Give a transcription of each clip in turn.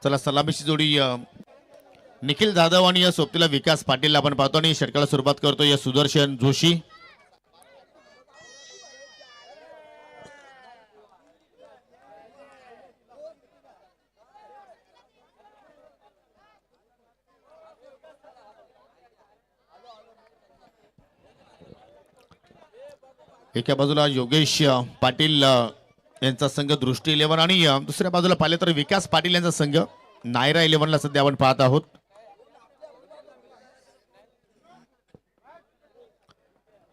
चला सलामीची जोडी निखिल जाधव आणि या सोबतीला विकास पाटील आपण पाहतो आणि षटकाला सुरुवात करतो या सुदर्शन जोशी. एका बाजूला योगेश पाटील यांचा संघ दृष्टी 11 आणि दुसऱ्या बाजूला पाहिले तर विकास पाटील यांचा संघ नायरा 11 ला सध्या आपण पाहत आहोत.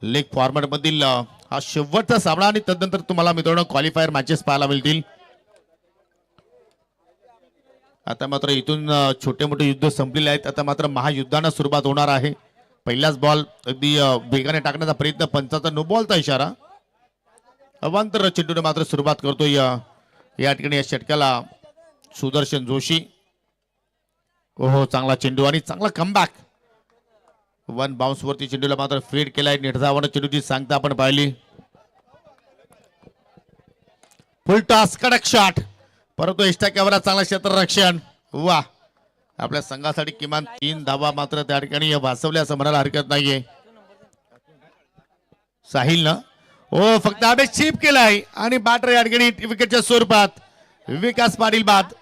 लेग फॉर्मॅट मधील हा शेवटचा सामना आणि तदनंतर तुम्हाला मित्रांनो क्वालिफायर मॅचेस पाहायला मिळतील. आता मात्र इथून छोटे मोठे युद्ध संपलेले आहेत. आता मात्र महायुद्धांना सुरुवात होणार आहे. पहिलाच बॉल अगदी वेगाने टाकण्याचा प्रयत्न, पंचाचा नो बॉलचा इशारा. अवांतर चेंडूने मात्र सुरुवात करतो या ठिकाणी या षटकाला सुदर्शन जोशी. ओहो, चांगला चेंडू आणि चांगला कमबॅक. वन बाउन्स वरती चेंडूला मात्र फीड केलाय. निर्धावानं चेंडूची सांगता आपण पाहिली. फुल टॉस, कडक शॉट, परंतु एक्स्ट्रा कॅमेरा, चांगला क्षेत्ररक्षण. वा, आपल्या संघासाठी किमान 3 धावा मात्र त्या ठिकाणी वाचवल्या असं म्हणायला हरकत नाहीये. साहिल ना ओ फक्त आबे चिप केलाय आणि बॅटर या ठिकाणी विकेटच्या स्वरूपात विकास पाटील बाद.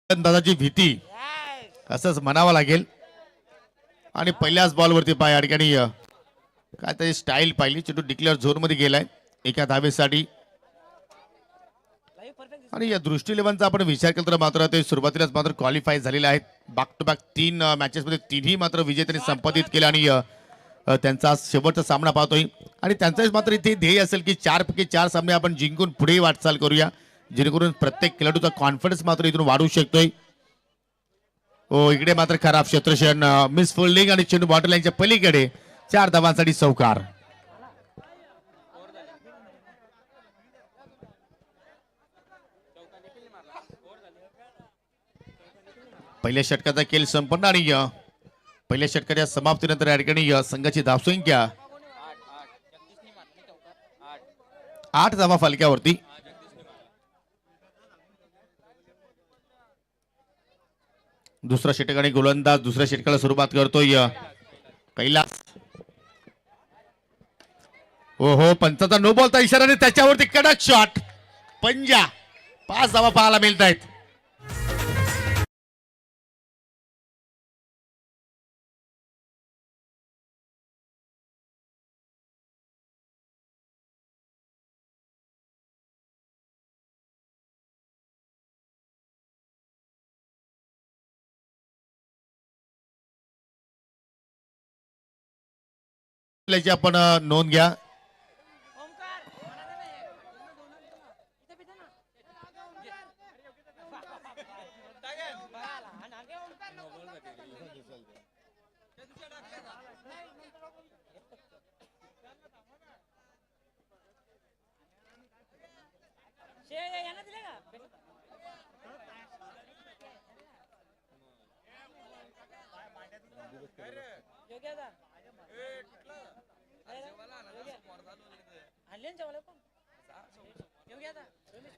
दादाची भीती असंच म्हणावं लागेल. आणि पहिल्याच बॉलवरती पाय या ठिकाणी काय तरी स्टाईल पाहिली. चेंडू डिक्लेअर झोन मध्ये गेलाय एका धावेसाठी. आणि या दृष्टी 11चा आपण विचार केला तर मात्र ते सुरुवातीलाच मात्र क्वालिफाय झालेले आहेत. बॅक टू बॅक 3 मॅचेस मध्ये 3ही मात्र विजय त्यांनी संपादित केला आणि त्यांचा शेवटचा सामना पाहतोय. आणि त्यांचाच मात्र इथे ध्येय असेल की 4 पैकी 4 सामने आपण जिंकून पुढे वाटचाल करूया, जेणेकरून प्रत्येक खेळाडूचा कॉन्फिडन्स मात्र इथून वाढू शकतोय. ओ, इकडे मात्र खराब क्षेत्ररक्षण, मिस फोल्डिंग आणि चेंडू बॉटल यांच्या पलीकडे 4 धावांसाठी चौकार. पहिल्या षटकाचा खेळ संपन्न आणि पहिल्या षटकाच्या समाप्तीनंतर या ठिकाणी संघाची धावसंख्या 8 धावा फलक्यावरती. दुसऱ्या षटकाने गोलंदाज दुसऱ्या षटकाला सुरुवात करतोय कैलास. ओहो, पंचाचा नो बॉलचा इशारा आणि त्याच्यावरती कडक शॉट, पंजा. 5 धावा पाहायला मिळत आहेत. आपण नोंद घ्या.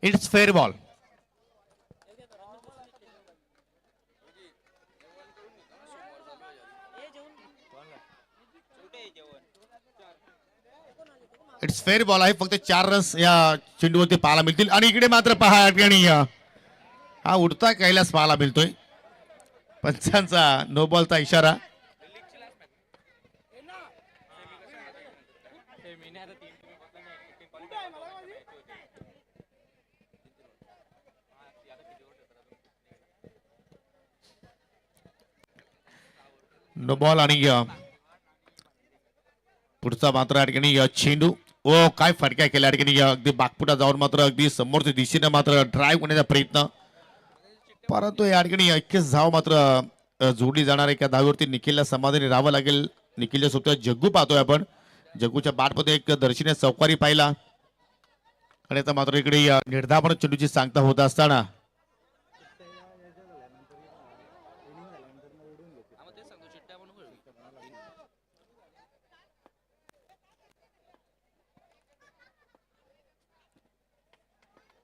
It's fair ball. It's fair ball आहे. फक्त 4 रन्स या चेंडूवरती पाहायला मिळतील. आणि इकडे मात्र पहा आणि हा उडता कैलास पाहायला मिळतोय. पंचांचा नो बॉलचा इशारा. नो बॉल आणि पुढचा मात्र या ठिकाणी चेंडू. ओ, काय फटक्या केल्या या ठिकाणी. अगदी बागपुटा जाऊन मात्र अगदी समोरच्या दिशेने मात्र ड्राईव्ह करण्याचा प्रयत्न, परंतु या ठिकाणी 21 धाव मात्र जोडली जाणार. एका धावेवरती निखिलला समाधानी राहावं लागेल. निखिलच्या सोबत जग्गू पाहतोय आपण. जग्गूच्या बॅटमध्ये एक दर्शनीय चौकारी पाहिला आणि आता मात्र इकडे निर्धावण चेंडूची सांगता होत असताना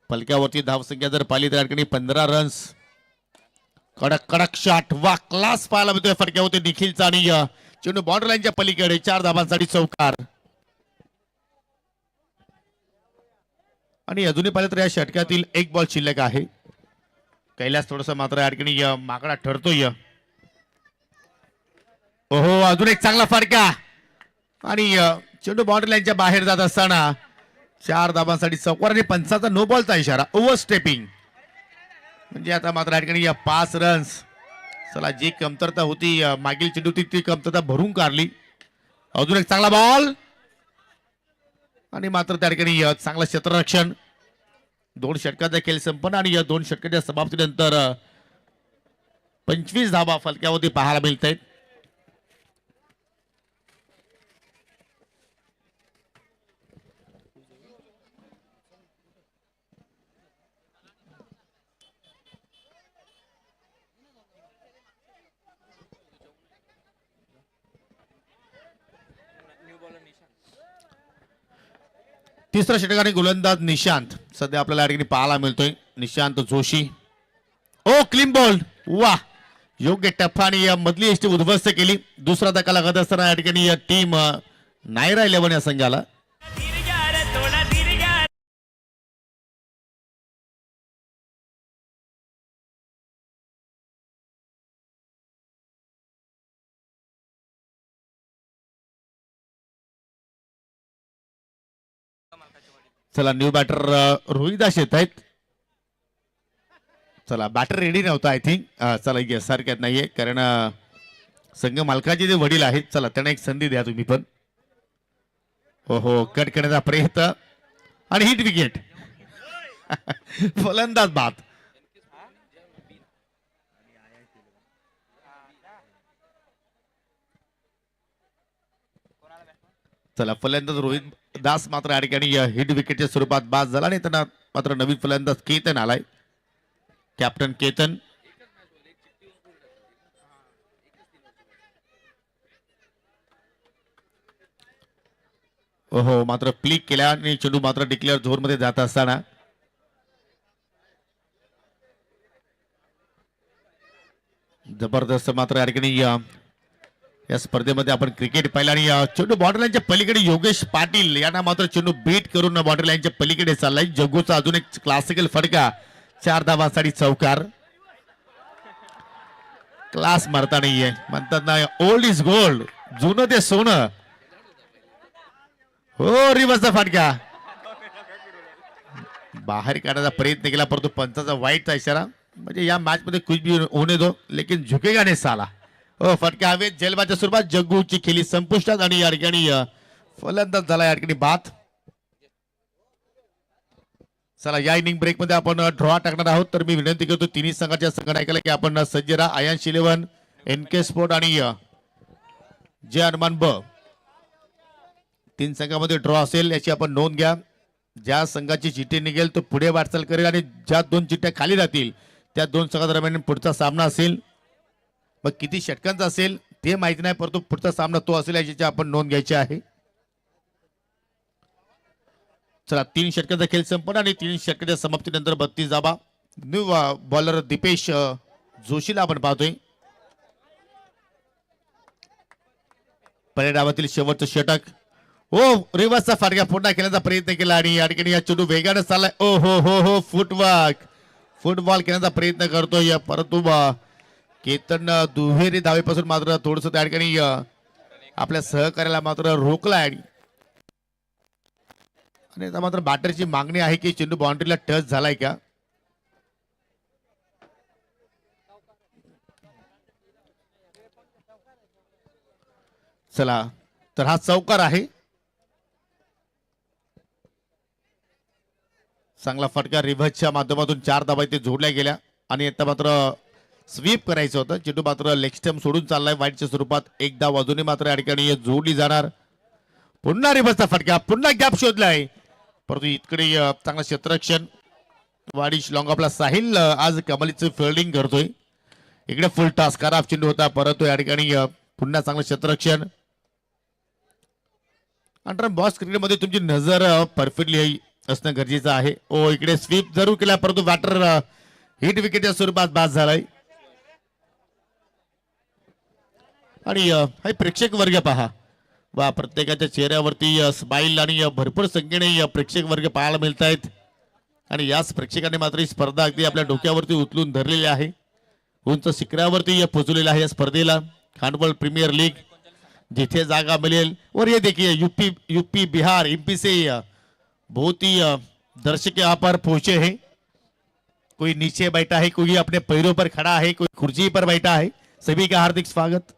फलक्यावरती धावसंख्या जर पाहिली तर या ठिकाणी 15 रन्स. कडक कडक शॉट वा क्लास पाहायला मिळतोय फटक्यावरती निखिलचा आणि चेंडू बॉर्डर लाईनच्या पलीकडे 4 धावांसाठी चौकार. आणि अजूनही पाहिलं तर या षटकातील एक बॉल शिल्लक आहे. कैलास थोडस मात्र या ठिकाणी माकडा ठरतोय. ओहो अजून एक चांगला फटका आणि चेंडू बॉर्डर लाईनच्या बाहेर जात असताना 4 धावांसाठी चौकार आणि पंचाचा नो बॉलचा इशारा. ओव्हर स्टेपिंग म्हणजे आता मात्र या ठिकाणी 5 रन्स. चला जी कमतरता होती मागील चेंडू ती कमतरता भरून काढली. अजून एक चांगला बॉल आणि मात्र त्या ठिकाणी चांगलं क्षेत्ररक्षण. 2 षटकाचा खेळ संपन्न आणि या 2 षटकाच्या समाप्तीनंतर 25 धावा फलक्यावरती पाहायला मिळत आहेत. तिसऱ्या षटकाने गोलंदाज निशांत सध्या आपल्याला या ठिकाणी पाहायला मिळतोय. निशांत जोशी. ओ क्लीन बॉल वा योग्य टप्पा आणि या मधली एसटी उद्ध्वस्त केली. दुसरा धक्का लागत असताना या ठिकाणी टीम नायरा 11 या संघाला चला न्यू बॅटर रोहिदास येत आहेत. चला बॅटर रेडी नव्हता आय थिंक. चला येस हरकत नाहीये कारण संघ मालकाचे जे वडील आहेत. चला त्यांना एक संधी द्या तुम्ही पण. हो हो कट करण्याचा प्रयत्न आणि हिट विकेट. फलंदाज बाद. चला फलंदाज रोहित दास मात्र या ठिकाणी हिट विकेटच्या स्वरूपात बाद झाला आणि त्यांना मात्र नवीन फलंदाज केतन आलाय. कॅप्टन केतन. हो मात्र प्लिक केल्या आणि चेंडू मात्र डिक्लेअर झोन मध्ये जात असताना जबरदस्त मात्र या ठिकाणी या स्पर्धेमध्ये आपण क्रिकेट पाहिलं आणि चेंडू बॉर्डर लाईनच्या पलीकडे योगेश पाटील यांना मात्र चेंडू बीट करून बॉर्डर लाईनच्या पलीकडे चाललाय. जग्गूचा अजून एक क्लासिकल फटका 4 धावांसाठी चौकार. क्लास मारता नाहीये म्हणतात ना ओल्ड इज गोल्ड जुनं ते सोनं. हो रिव्हर्सचा फटका बाहेर काढण्याचा प्रयत्न केला परंतु पंचाचा वाईटचा इशारा. म्हणजे या मॅच मध्ये कुछ भी होने दो लेकिन झुकेगा नहीं साला. हो फटका हवेत जेलबाच्या स्वरूपात जग्गूची खेळी संपुष्टात आणि या ठिकाणी फलंदाज झाला या ठिकाणी बाद. चला या इनिंग ब्रेक मध्ये आपण ड्रॉ टाकणार आहोत. तर मी विनंती करतो तिन्ही संघाच्या संघटनायकाला की आपण सज्ज राहा. आयन्स 11 NK स्पोर्ट आणि जय हनुमान ब 3 संघामध्ये ड्रॉ असेल याची आपण नोंद घ्या. ज्या संघाची चिठ्ठी निघेल तो पुढे वाटचाल करेल आणि ज्या 2 चिठ्ठ्या खाली राहतील त्या 2 संघादरम्यान पुढचा सामना असेल. मग किती षटकांचा असेल ते माहिती नाही परंतु पुढचा सामना तो असेल याची आपण नोंद घ्यायची आहे. चला 3 षटकांचा खेळ संपन्न आणि 3 षटकाच्या समाप्तीनंतर 32 धावा. न्यू बॉलर दीपेश जोशीला आपण पाहतोय. पहिल्या डावातील शेवटचं षटक. ओ रिव्हर्सचा फटका पुन्हा खेळण्याचा प्रयत्न केला आणि या ठिकाणी या चेंडू वेगाने चाललाय. ओ हो हो हो फुटबॉल खेळण्याचा प्रयत्न करतोय परंतु केतन दुहेरी धावेपासून मात्र थोडस त्या ठिकाणी आपल्या सहकार्याला मात्र रोखला आणि आता मात्र बॅटरची मागणी आहे की चेंडू बाउंड्रीला टच झालाय का. चला तर हा चौकार आहे. चांगला फटका रिव्हर्सच्या माध्यमातून 4 धावा ते जोडल्या गेल्या आणि आता मात्र स्वीप करायचं होतं. चेंडू मात्र लेग स्टंप सोडून चाललाय वाईटच्या स्वरूपात. 1 धाव अजूनही मात्र या ठिकाणी जोडली जाणार. पुन्हा रिव्हर्सचा फटका, पुन्हा गॅप शोधलाय, परंतु इकडे चांगला क्षेत्ररक्षण वाडी लॉंग ऑफला साहिल आज कमालीचं फिल्डिंग करतोय. इकडे फुल टॉस खराब चेंडू होता, परंतु या ठिकाणी पुन्हा चांगलं क्षेत्ररक्षण. आणि बॉस क्रिकेटमध्ये तुमची नजर परफेक्टली असणं गरजेचं आहे. ओ इकडे स्वीप जरूर केला, परंतु बॅटर हिट विकेटच्या स्वरूपात बाद झालाय. आणि हा प्रेक्षक वर्ग पहा वा, प्रत्येकाच्या चेहऱ्यावरती स्माईल आणि भरपूर संख्येने प्रेक्षक वर्ग पाहायला मिळत आहेत. आणि याच प्रेक्षकांनी मात्र ही स्पर्धा अगदी आपल्या डोक्यावरती उचलून धरलेली आहे, उंच शिखरावरती पोहोचलेला आहे या स्पर्धेला. खांडवल प्रीमियर लीग जिथे जागा मिलेल, और ये देखिए यूपी बिहार एमपी से बहुत ही दर्शक यहाँ पर पहुंचे हैं. कोई नीचे बैठा है, कोई अपने पैरों पर खड़ा है, कोई कुर्सी पर बैठा है. सभी का हार्दिक स्वागत.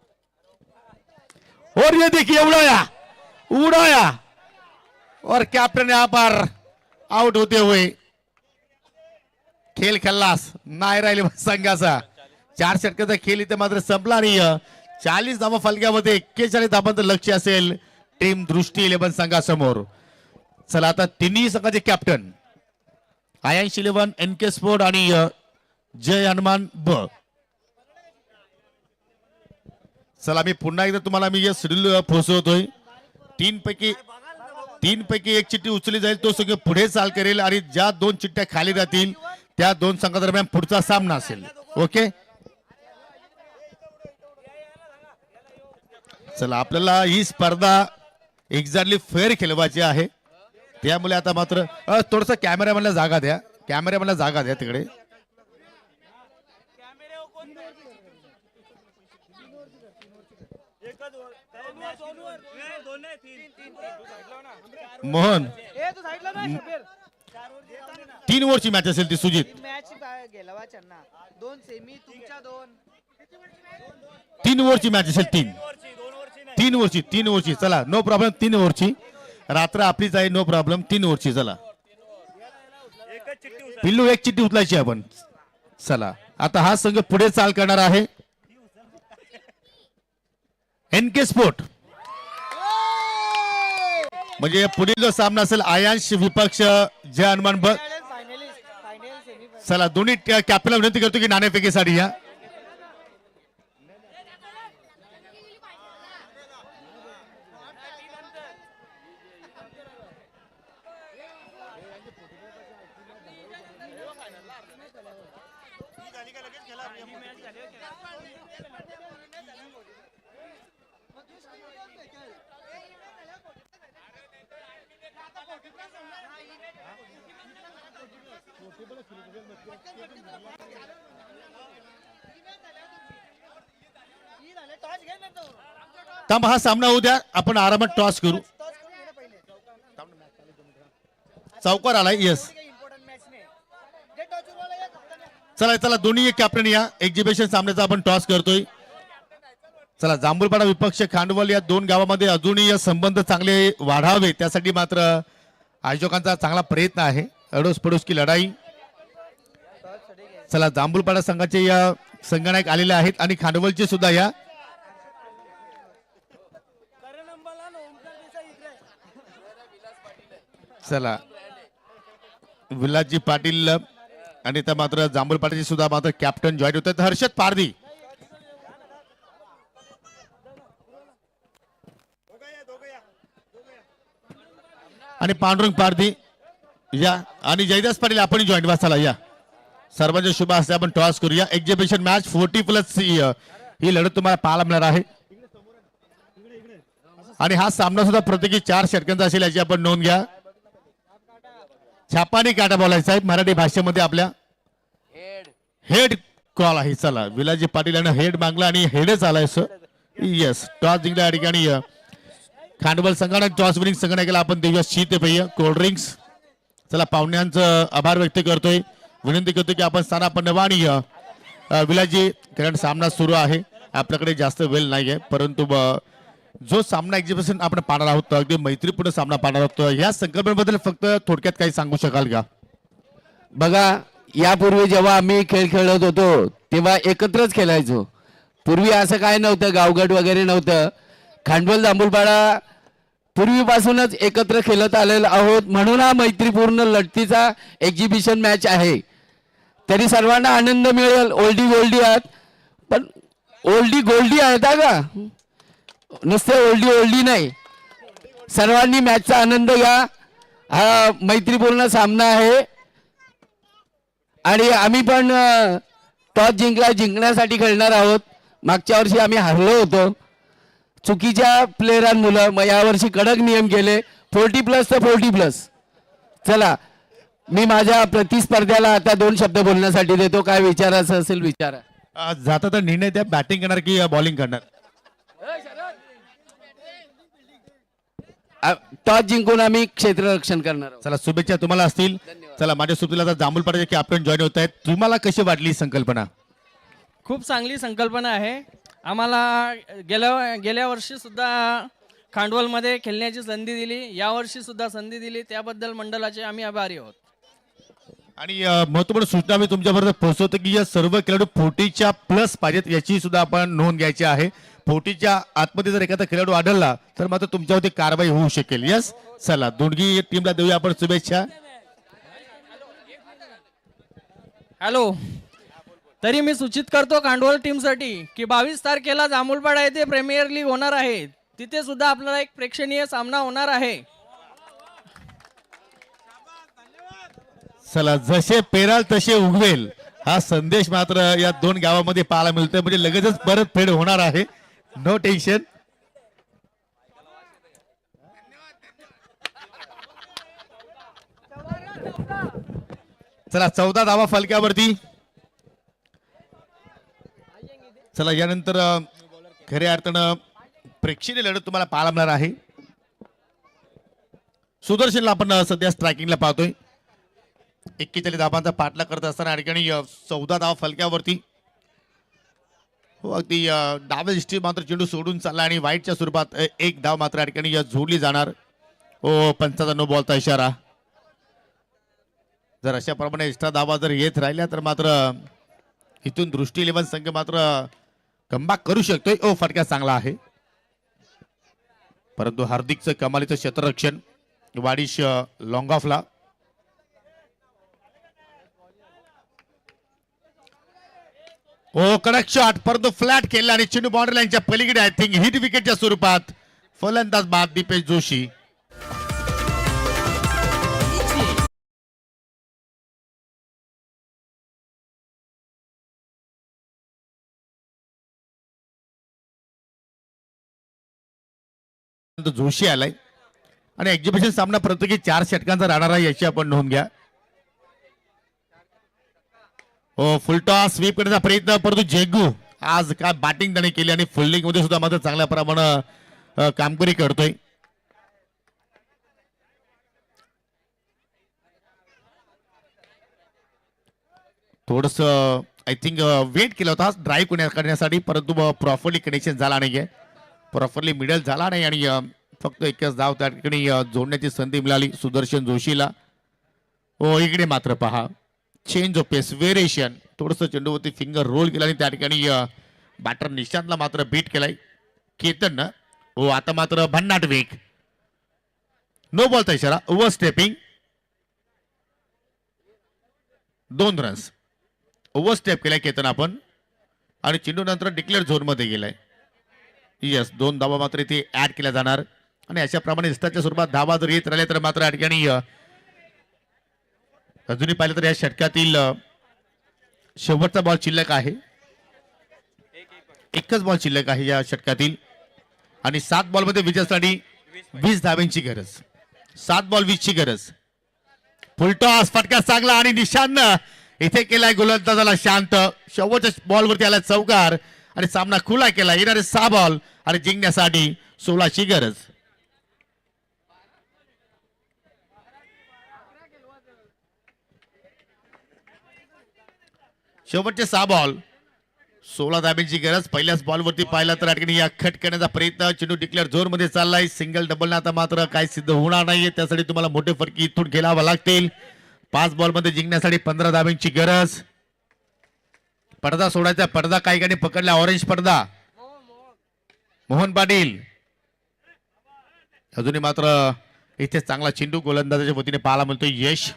और ये देखिए उड़ाया और कैप्टन यहाँ पर आउट होते हुए खेळ खल्लास नाही राहिले संघाचा. 4 षटकाचा खेळ इथे मात्र संपला आणि 40 धावा फलक्यामध्ये 41 धावांचं लक्ष असेल टीम दृष्टी 11 संघासमोर. चला आता तिन्ही संघाचे कॅप्टन आयांश 11 NK स्पोर्ट आणि जय हनुमान ब. चला मी पुन्हा एकदा तुम्हाला मी शेड्यूल पोहोचवतोय. तीन पैकी एक चिठ्ठी उचलली जाईल, तो सगळं पुढे चाल करेल आणि ज्या 2 चिठ्ठ्या खाली जातील त्या 2 संघादरम्यान पुढचा सामना असेल. ओके, चला आपल्याला ही स्पर्धा एक्झॅक्टली फेअर खेळवायची आहे, त्यामुळे आता मात्र थोडस कॅमेरामॅनला जागा द्या तिकडे. मोहन 3 ओव्हरची मॅच असेल ती. सुजित 3 ओव्हरची मॅच असेल. 3 ओव्हरची. चला नो प्रॉब्लेम. 3 ओव्हरची रात्र आपलीच आहे, नो प्रॉब्लेम. 3 ओव्हरची. चला पिल्लू एक चिठ्ठी उचलायची आपण. चला आता हा संघ पुढे चाल करणार आहे. NK स्पोर्ट म्हणजे पुढील जो सामना असेल आयांश विपक्ष जय हनुमान ब. चला दोन्ही कॅप्टनला विनंती करतो की नाणेफेकीसाठी या. थांब, हा सामना होऊ द्या, आपण आरामात टॉस करू. चौकार आलाय. येस, चला दोन्ही कॅप्टन या एक्झिबिशन सामन्याचा आपण टॉस करतोय. चला जांभूळपाडा विपक्ष खांडवल या 2 गावामध्ये अजूनही संबंध चांगले वाढावे, त्यासाठी मात्र आयोजकांचा चांगला प्रयत्न आहे. अडोस पडोस की लढाई. चला जांभूळपाडा संघाचे या संघनायक आलेले आहेत आणि खांडवलचे सुद्धा या. चला विलासजी पाटील आणि त्या मात्र जांभूळपाड्याचे सुद्धा मात्र कॅप्टन जॉईन होतात. हर्षद पारधी आणि पांडुरंग पारधी या आणि जयदास पाटील आपण जॉईन व्हा. चला या सर्वांच्या शुभ हस्ते आपण टॉस करूया. एक्झिबिशन मॅच 40+ ही लढत तुम्हाला पाहायला मिळणार आहे आणि हा सामना सुद्धा प्रत्येकी 4 षटकांचा असेल याची आपण नोंद घ्या. छापानी काटा बोलायचा आहे मराठी भाषेमध्ये. आपल्या हेड कॉल आहे. चला विलासजी पाटील यांना हेड मागला आणि हेडच आलाय सर. येस, टॉस जिंकला या ठिकाणी खांडवल संघाने. टॉस विनिंग संघाला आपण देऊया शीतपेय कोल्ड्रिंक्स. चला पाहुण्यांचं आभार व्यक्त करतोय, विनंती करतो की आपण स्थानापन्न व्हा. आणि विलासजी कारण सामना सुरू आहे, आपल्याकडे जास्त वेळ नाहीये, परंतु जो सामना एक्झिबिशन आपण पाहणार आहोत अगदी मैत्रीपूर्ण सामना पाहणार आहोत. या संकल्पनेबद्दल फक्त थोडक्यात काही सांगू शकाल का? बघा, यापूर्वी जेव्हा आम्ही खेळ खेळत होतो तेव्हा एकत्रच खेळायचो. पूर्वी असं काय नव्हतं, गावगट वगैरे नव्हतं. खांडवल जांभूळपाडा पूर्वीपासूनच एकत्र खेळत आलेलो आहोत, म्हणून हा मैत्रीपूर्ण लढतीचा एक्झिबिशन मॅच आहे. तरी सर्वांना आनंद मिळेल. ओल्डी गोल्डी आहात, पण ओल्डी गोल्डी आहेत हा का, नुसते ओल्डी ओल्डी नाही. सर्वांनी मॅचचा आनंद घ्या. हा मैत्रीपूर्ण सामना आहे आणि आम्ही पण टॉस जिंकण्यासाठी खेळणार आहोत. मागच्या वर्षी आम्ही हरलो होतो चुकीच्या प्लेयरांमुळे. मग यावर्षी कडक नियम केले, 40+ तर 40+. चला, मी माझ्या प्रतिस्पर्ध्याला आता 2 शब्द बोलण्यासाठी देतो. काय विचारायचं असेल विचारा. जाता तर निर्णय त्या बॅटिंग करणार की बॉलिंग करणार? टॉस जिंकून आम्ही क्षेत्ररक्षण करणार आहोत. चला, शुभेच्छा तुम्हाला असतील. चला, माझ्या सोबतीला आता जांभूल पाटील की आपण जॉईन होत आहेत. तुम्हाला कशी वाटली ही संकल्पना? खूप चांगली संकल्पना आहे. आम्हाला गेल्या वर्षी सुद्धा खांडवलमध्ये खेळण्याची संधी दिली, यावर्षी सुद्धा संधी दिली, त्याबद्दल मंडळाचे आम्ही आभारी आहोत. आणि महत्वपूर्ण सूचना मी तुमच्याबरोबर पोहोचवतो की या सर्व खेळाडू 40च्या प्लस पाहिजेत, याची सुद्धा आपण नोंद घ्यायची आहे. 40च्या आतमध्ये जर एखादा खेळाडू आढळला तर मात्र तुमच्यावरती कारवाई होऊ शकेल. यस, चला दोन्ही टीमला देऊया आपण शुभेच्छा. हॅलो, तरी मी सूचित करतो खांडवल टीमसाठी की 22 तारखेला जांभूलपाडा येथे प्रीमियर लीग होणार आहे. तिथे सुद्धा आपल्याला एक प्रेक्षणीय सामना होणार आहे. चला, जसे पेराल तसे उगवेल हा संदेश मात्र या 2 गावामध्ये पाहायला मिळतोय. म्हणजे लगेचच परत फेड होणार आहे, नो टेन्शन. चला, 14 धावा फलक्यावरती. चला, यानंतर खऱ्या अर्थानं प्रेक्षणीय लढत तुम्हाला पाहायला मिळणार आहे. सुदर्शनला आपण सध्या स्ट्रायकिंगला पाहतोय. 41 धावांचा पाठला करत असताना ठिकाणी 14 धावा फलक्यावरती. हो, अगदी डाव्या दृष्टी मात्र चेंडू सोडून चालला आणि वाईटच्या स्वरूपात 1 धाव मात्र ठिकाणी जोडली जाणार. हो, पंचाचा नो बॉलचा इशारा. जर अशा प्रमाणे एक्स्ट्रा धावा जर येत राहिल्या तर मात्र इथून दृष्टी 11 संघ मात्र कमबॅक करू शकतोय. ओ, फटका चांगला आहे, परंतु हार्दिकचं कमालीचं क्षेत्ररक्षण. वाडिश लॉंग ऑफला. ओ, कडक शॉट, परंतु फ्लॅट केला आणि चेंडू बाउंड्री लाईनच्या पलीकडे आय थिंक हिट विकेटच्या स्वरूपात. फलंदाज बाद दीपेश जोशी. जोशी आलाय आणि एक्झिबिशन सामना प्रत्येकी 4 षटकांचा राहणार आहे, याची आपण नोंद घ्या. हो, फुलटॉस स्वीप करण्याचा प्रयत्न, परंतु जेगू आज काय बॅटिंग त्याने केली आणि फिल्डिंग मध्ये सुद्धा मात्र चांगल्या प्रमाणे कामगिरी करतोय. थोडस आय थिंक वेट केला होता ड्राईव्ह करण्यासाठी, परंतु प्रॉपरली कनेक्शन झाला नाहीये, प्रॉपरली मिडल झाला नाही आणि फक्त एकच धाव त्या ठिकाणी जोडण्याची संधी मिळाली सुदर्शन जोशीला. हो, इकडे मात्र पहा चेंज ऑफ पेस, व्हेरिएशन. थोडस चेंडूवरती फिंगर रोल केला आणि त्या ठिकाणी बॅटर निशांतला मात्र बीट केलाय केतन. हो, आता मात्र भन्नाट वेग, नो बॉलचा इशारा. Over stepping, 2 runs. Over step केलाय केतन आपण आणि चेंडू नंतर डिक्लेअर झोन मध्ये गेलाय. यस, 2 धावा मात्र इथे ऍड केल्या जाणार आणि अशा प्रमाणे इस्ताच्या स्वरूपात धावा जर येत राहिल्या तर मात्र या ठिकाणी अजूनही पाहिलं तर या षटकातील शेवटचा बॉल शिल्लक आहे. एकच बॉल शिल्लक आहे या षटकातील आणि 7 बॉलमध्ये विजयासाठी 20 धाव्यांची गरज. 7 बॉल 20 ची गरज. फुलटॉस, फटका चांगला आणि निशांतनं इथे केलाय गोलंदाजाला शांत. शेवटच्या बॉलवरती आला चौकार आणि सामना खुला केला. येणारे 6 बॉल आणि जिंकण्यासाठी 16 ची गरज. शेवटचे 6 बॉल 16 धाब्यांची गरज. पहिल्याच बॉलवरती पाहिला तर अडकणी या खट करण्याचा प्रयत्न. चेंडू डिक्लेअर झोन मध्ये चाललाय. सिंगल डबल आता मात्र काय सिद्ध होणार नाहीये, त्यासाठी तुम्हाला मोठे फटके इथून खेळावा लागतील. 5 बॉल मध्ये जिंकण्यासाठी 15 धाब्यांची गरज. पडदा सोडायचा, पडदा काही गाणी पकडला, ऑरेंज पडदा. मोहन पाटील अजूनही मात्र इथे चांगला चेंडू गोलंदाजाच्या वतीने पाहायला मिळतोय यश.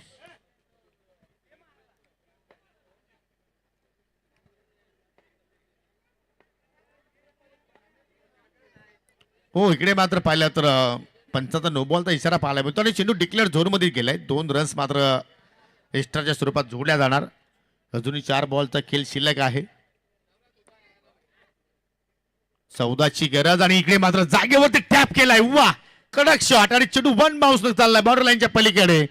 हो इकडे मात्र पाहिलं तर पंचाचा नो बॉलचा इशारा पाहायला मिळतो आणि चेंडू डिक्लेअर झोनमध्ये गेलाय. 2 रन्स मात्र एक्स्ट्राच्या स्वरूपात जोडल्या जाणार. अजूनही 4 बॉलचा खेळ शिल्लक आहे. 14ची गरज आणि इकडे मात्र जागेवरती टॅप केलाय. वा कडक शॉट आणि चेंडू 1 बाउन्स चाललाय बॉर्डर लाईनच्या पलीकडे.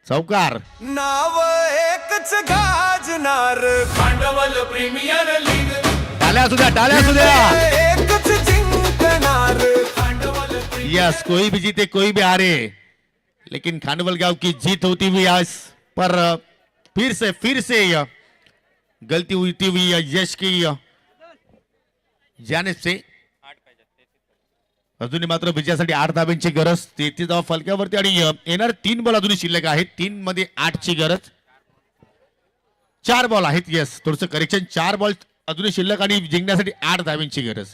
चौकार. नाव एकच गाजणार भांडवल प्रीमियर लीग. टाळ्या असू द्या, टाळ्या असू द्या. एकच जिंकणार भांडवल. यस कोई भी जीते कोई भी हारे लेकिन खांडवल गांव की जीत होती हुई आज पर फिर से गलती हुई हुई यश की जानिब से. अजूनही मात्र विजयासाठी 8 धाब्यांची गरज. 33 धावा फलक्यावरती आणि येणार 3 बॉल अजूनही शिल्लक आहेत. 3 मध्ये 8ची गरज. 4 बॉल आहेत. यस थोडस करेक्शन. 4 बॉल अजूनही शिल्लक आणि जिंकण्यासाठी 8 धाब्यांची गरज.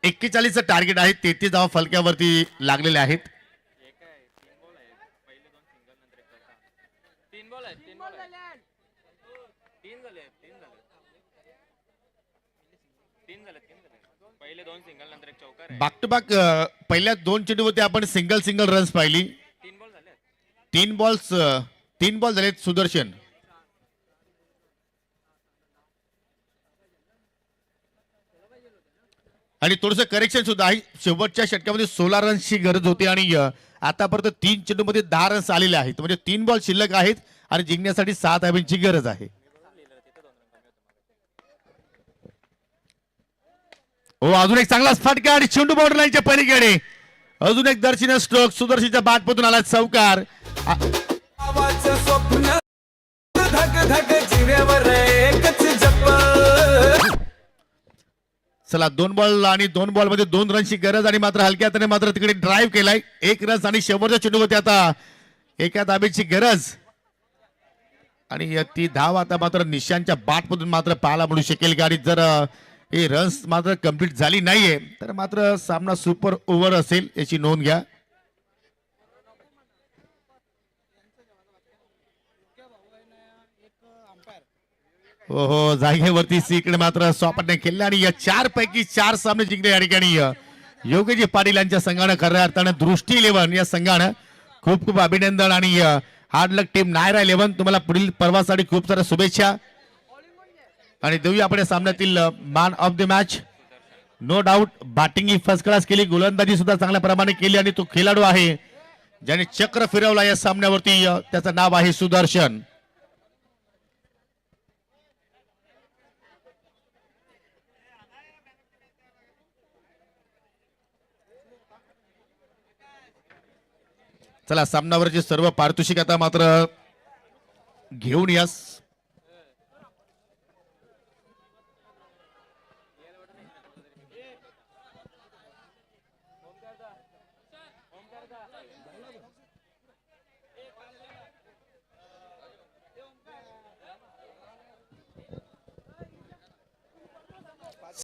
41चं टार्गेट आहे. 33 धावा फलक्यावरती लागलेले आहेत. बॅक टू बॅक पहिल्या 2 चेंडूवरती आपण सिंगल रन्स पाहिली. 3 बॉल झालेत सुदर्शन. आणि थोडंसं करेक्शन सुद्धा आहे. शेवटच्या षटकामध्ये 16 रन्सची गरज होती आणि आतापर्यंत 3 चेंडूमध्ये 10 रन्स आलेले आहेत. म्हणजे 3 बॉल शिल्लक आहेत आणि जिंकण्यासाठी 7 धाब्यांची गरज आहे. हो अजून एक चांगला फटका आणि चेंडू बॉर्डर लाईनच्या पलीकडे. अजून एक दर्शनीय स्ट्रोक. सुदर्शनच्या बॅटमधून आला चौकार. आवाचं स्वप्न धक धक जिव्यावर एकच जप. चला 2 बॉल आणि 2 बॉल मध्ये 2 रनची गरज आणि मात्र हलक्या हाताने मात्र तिकडे ड्राईव्ह केलाय. 1 रन आणि शेवटच्या चेंडूवरती आता एका धाब्याची गरज आणि ती धाव आता मात्र निशांच्या बॅटमधून मात्र पाहायला मिळू शकेल का. आणि जर हे रन्स मात्र कंप्लीट झाली नाहीये तर मात्र सामना सुपर ओव्हर असेल याची नोंद घ्या. हो हो जागेवरती इकडे मात्र स्वापटने खेळले आणि या 4 पैकी 4 सामने जिंकले या ठिकाणी योगेजी पाटील यांच्या संघानं खऱ्या अर्थानं दृष्टी 11 या संघानं खूप खूप अभिनंदन आणि हार्ड लक टीम नायरा 11 तुम्हाला पुढील पर्वासाठी खूप साऱ्या शुभेच्छा. आणि देऊया आपण या सामन्यातील man of the match. No doubt batting ही फर्स्ट क्लास केली. गोलंदाजी सुद्धा चांगल्या प्रमाणे केली आणि तो खेळाडू आहे ज्याने चक्र फिरवला या सामन्यावरती. त्याचं नाव आहे सुदर्शन. चला सामन्यावरचे सर्व पारितोषिक आता मात्र घेऊन यास.